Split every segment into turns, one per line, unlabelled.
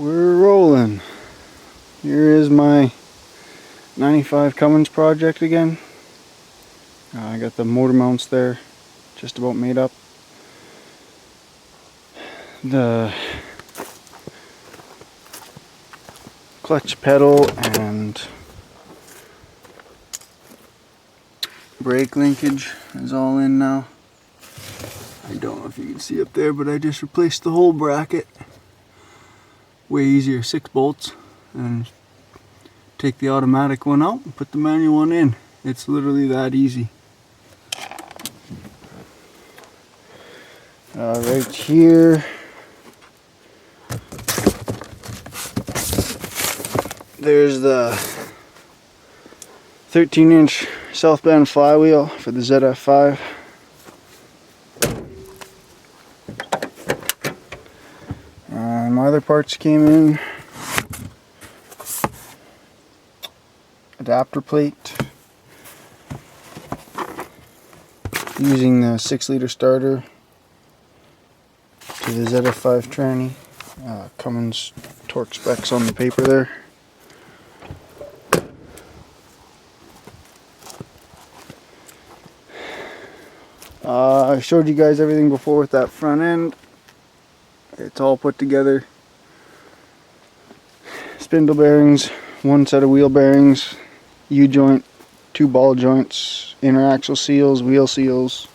We're rolling. Here is my 95 Fummins project again. I got the motor mounts there just about made up. The clutch pedal and brake linkage is all in now. I don't know if you can see up there, but I just replaced the whole bracket. Way easier, 6 bolts, and take the automatic one out and put the manual one in. It's literally that easy. Right here, there's the 13-inch southbound flywheel for the ZF5. My other parts came in. Adapter plate. Using the 6-liter starter to the ZF5 tranny. Cummins torque specs on the paper there. I showed you guys everything before with that front end. It's all put together. Spindle bearings, 1 set of wheel bearings, U-joint, 2 ball joints, inner axle seals, wheel seals,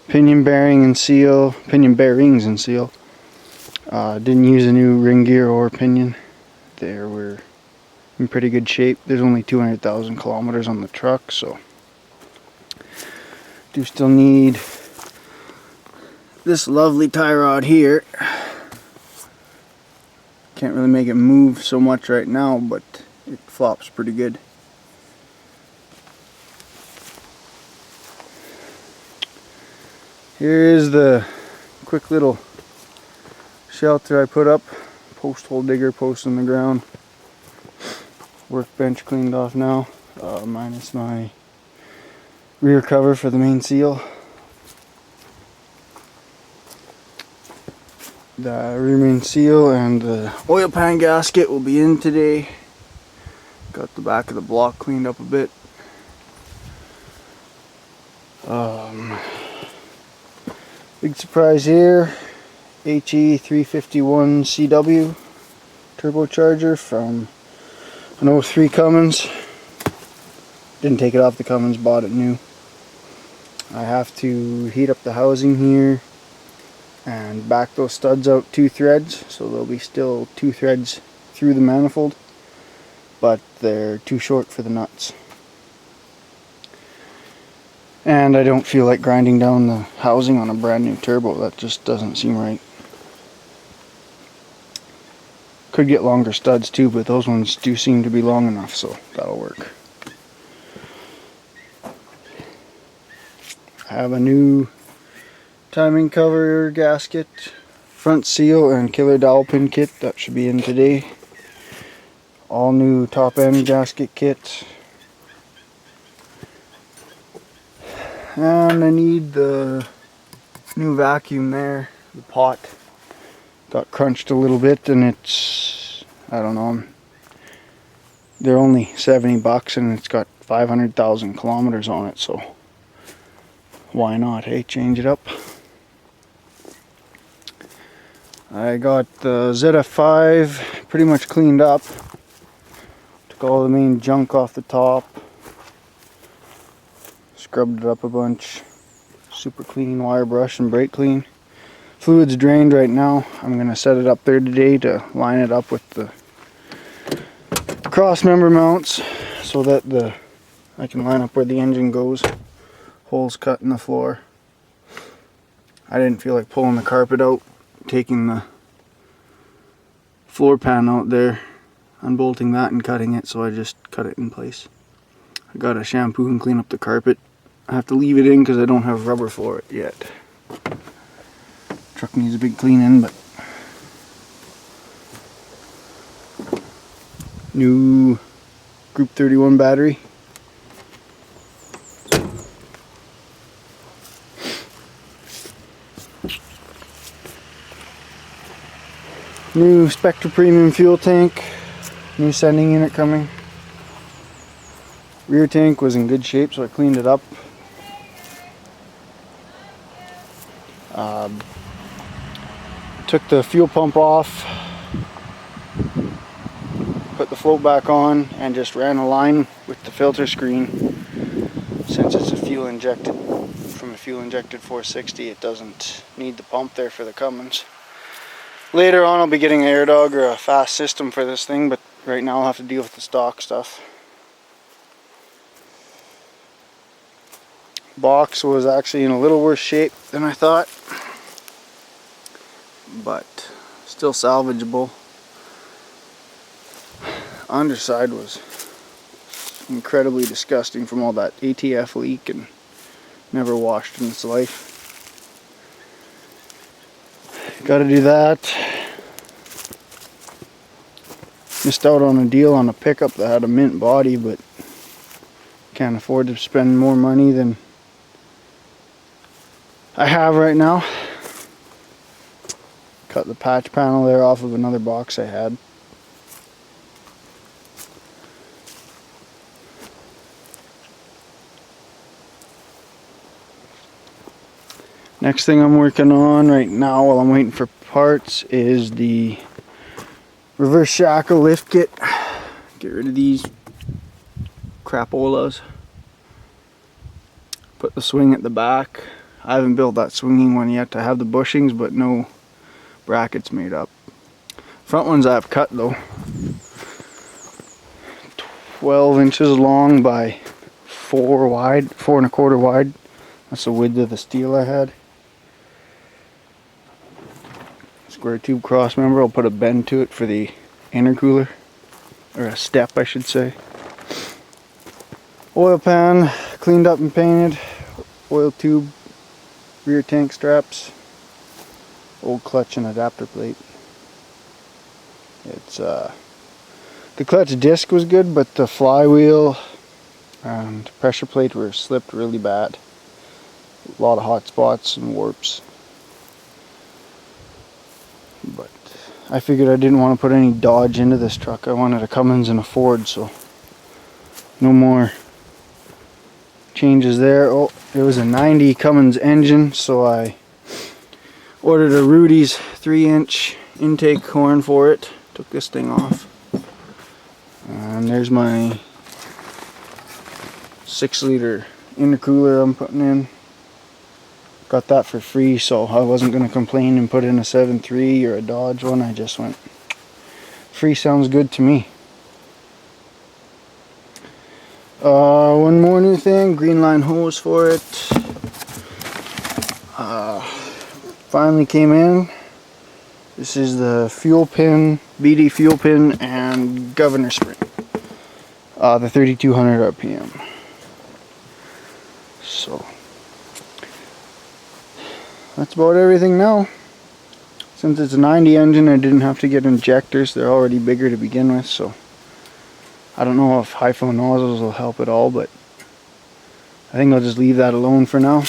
pinion bearing and seal, pinion bearings and seal. Didn't use a new ring gear or pinion. They were in pretty good shape. There's only 200,000 kilometers on the truck, so do still need this lovely tie rod here. Can't really make it move so much right now, but it flops pretty good. Here is the quick little shelter I put up. Post hole digger post in the ground. Workbench cleaned off now, minus my rear cover for the main seal. The rear main seal and the oil pan gasket will be in today. Got the back of the block cleaned up a bit. Big surprise here, HE351 CW turbocharger from an 03 Cummins. Didn't take it off the Cummins, bought it new. I have to heat up the housing here and back those studs out 2 threads, so there'll be still 2 threads through the manifold, but they're too short for the nuts. And I don't feel like grinding down the housing on a brand new turbo. That just doesn't seem right. Could get longer studs too, but those ones do seem to be long enough, so that'll work. I have a new timing cover gasket, front seal, and killer dowel pin kit. That should be in today. All new top end gasket kit. And I need the new vacuum there. The pot got crunched a little bit, and it's, I don't know, they're only $70 and it's got 500,000 kilometers on it, so why not, hey? Change it up. I got the ZF5 pretty much cleaned up. Took all the main junk off the top. Scrubbed it up a bunch. Super clean wire brush and brake clean. Fluid's drained right now. I'm going to set it up there today to line it up with the cross member mounts so that I can line up where the engine goes. Holes cut in the floor. I didn't feel like pulling the carpet out, taking the floor pan out there, unbolting that and cutting it, so I just cut it in place. I gotta shampoo and clean up the carpet. I have to leave it in because I don't have rubber for it yet. Truck needs a big clean in, but new Group 31 battery. New Spectra Premium fuel tank. New sending unit coming. Rear tank was in good shape, so I cleaned it up. Took the fuel pump off, put the float back on, and just ran a line with the filter screen. Since it's a fuel injected, from a fuel injected 460, it doesn't need the pump there for the Cummins. Later on I'll be getting an air dog or a fast system for this thing, but right now I'll have to deal with the stock stuff. Box was actually in a little worse shape than I thought, but still salvageable. Underside was incredibly disgusting from all that ATF leak and never washed in its life. Gotta do that. Missed out on a deal on a pickup that had a mint body, but can't afford to spend more money than I have right now. Cut the patch panel there off of another box I had. Next thing I'm working on right now while I'm waiting for parts is the reverse shackle lift kit. Get rid of these crapolas. Put the swing at the back. I haven't built that swinging one yet. I have the bushings but no brackets made up. Front ones I have cut though. 12 inches long by 4 wide, 4 1/4 wide. That's the width of the steel I had. Square tube cross member. I'll put a bend to it for the intercooler, or a step I should say. Oil pan cleaned up and painted. Oil tube, rear tank straps, old clutch and adapter plate. It's the clutch disc was good, but the flywheel and pressure plate were slipped really bad. A lot of hot spots and warps. But I figured I didn't want to put any Dodge into this truck. I wanted a Cummins and a Ford, so no more changes there. Oh, it was a 90 Cummins engine, so I ordered a Rudy's 3-inch intake horn for it. Took this thing off. And there's my 6-liter intercooler I'm putting in. Got that for free, so I wasn't going to complain and put in a 7.3 or a Dodge one. I just went, free sounds good to me. One more new thing, green line hose for it. Finally came in. This is the fuel pin, BD fuel pin and governor spring. The 3200 RPM. So that's about everything now. Since it's a 90 engine, I didn't have to get injectors. They're already bigger to begin with, so I don't know if high flow nozzles will help at all, but I think I'll just leave that alone for now.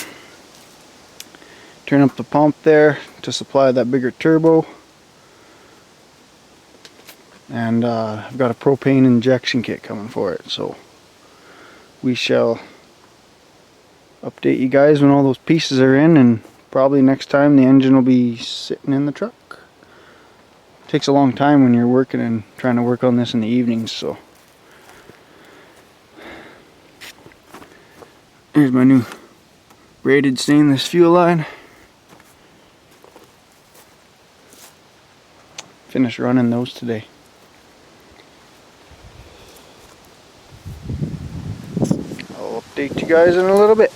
Turn up the pump there to supply that bigger turbo. And I've got a propane injection kit coming for it, so we shall update you guys when all those pieces are in, and probably next time the engine will be sitting in the truck. It takes a long time when you're working and trying to work on this in the evenings, so. Here's my new braided stainless fuel line. Finished running those today. I'll update you guys in a little bit.